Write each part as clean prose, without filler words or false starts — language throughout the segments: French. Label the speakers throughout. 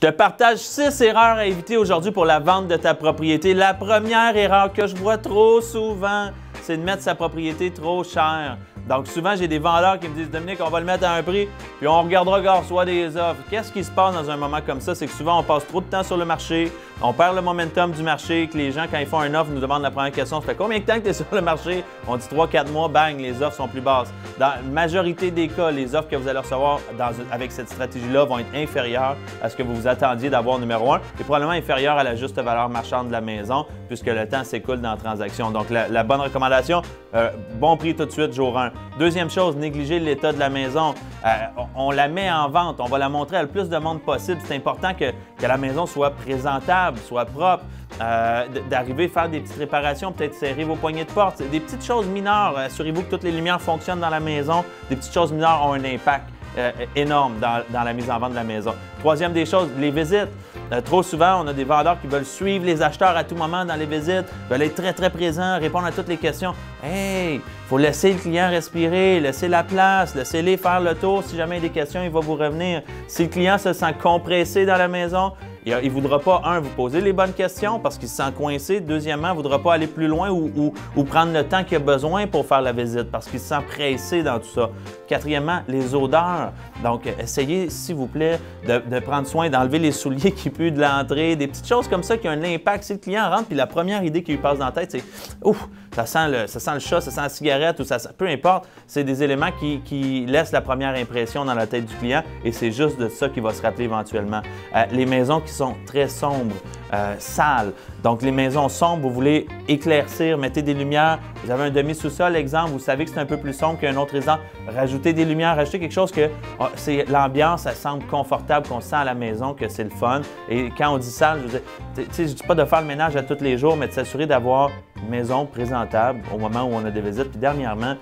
Speaker 1: te partage 6 erreurs à éviter aujourd'hui pour la vente de ta propriété. La première erreur que je vois trop souvent, c'est de mettre sa propriété trop chère. Donc souvent, j'ai des vendeurs qui me disent « Dominique, on va le mettre à un prix, puis on regardera qu'on reçoit des offres. » Qu'est-ce qui se passe dans un moment comme ça? C'est que souvent, on passe trop de temps sur le marché, on perd le momentum du marché, que les gens, quand ils font une offre, nous demandent la première question, « Ça fait combien de temps que tu es sur le marché? » On dit 3-4 mois, bang, les offres sont plus basses. Dans la majorité des cas, les offres que vous allez recevoir avec cette stratégie-là vont être inférieures à ce que vous vous attendiez d'avoir numéro 1 et probablement inférieures à la juste valeur marchande de la maison puisque le temps s'écoule dans la transaction. Donc, la bonne recommandation, bon prix tout de suite, jour 1. Deuxième chose, négliger l'état de la maison. On la met en vente, on va la montrer à le plus de monde possible. C'est important que la maison soit présentable, soit propre. D'arriver à faire des petites réparations, peut-être serrer vos poignées de porte. Des petites choses mineures. Assurez-vous que toutes les lumières fonctionnent dans la maison. Des petites choses mineures ont un impact énorme dans la mise en vente de la maison. Troisième des choses, les visites. Trop souvent, on a des vendeurs qui veulent suivre les acheteurs à tout moment dans les visites, veulent être très, très présents, répondre à toutes les questions. Hey, il faut laisser le client respirer, laisser la place, laissez-les faire le tour. Si jamais il y a des questions, il va vous revenir. Si le client se sent compressé dans la maison, il ne voudra pas, un, vous poser les bonnes questions parce qu'il se sent coincé. Deuxièmement, il ne voudra pas aller plus loin ou prendre le temps qu'il a besoin pour faire la visite parce qu'il se sent pressé dans tout ça. Quatrièmement, les odeurs. Donc, essayez, s'il vous plaît, de prendre soin, d'enlever les souliers qui puent de l'entrée, des petites choses comme ça qui ont un impact. Si le client rentre puis la première idée qui lui passe dans la tête, c'est « Ouf, ça sent le chat, ça sent la cigarette » ou peu importe, c'est des éléments qui laissent la première impression dans la tête du client et c'est juste de ça qu'il va se rappeler éventuellement. Les maisons qui sont très sombres, sales. Donc, les maisons sombres, vous voulez éclaircir, mettez des lumières. Vous avez un demi-sous-sol, exemple, vous savez que c'est un peu plus sombre qu'un autre résident. Rajoutez des lumières, rajoutez quelque chose que l'ambiance, ça semble confortable, qu'on sent à la maison, que c'est le fun. Et quand on dit sale, je ne dis pas de faire le ménage à tous les jours, mais de s'assurer d'avoir une maison présentable au moment où on a des visites. Puis dernièrement,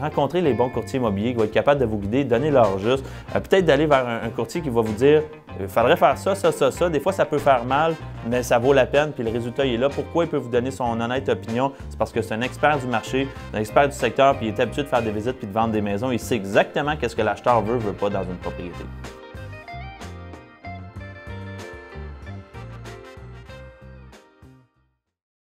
Speaker 1: rencontrer les bons courtiers immobiliers qui vont être capables de vous guider, donner leur juste. Peut-être d'aller vers un courtier qui va vous dire il faudrait faire ça, ça, ça, ça. Des fois, ça peut faire mal, mais ça vaut la peine, puis le résultat il est là. Pourquoi il peut vous donner son honnête opinion? C'est parce que c'est un expert du marché, un expert du secteur, puis il est habitué de faire des visites puis de vendre des maisons. Il sait exactement qu'est-ce que l'acheteur veut pas dans une propriété.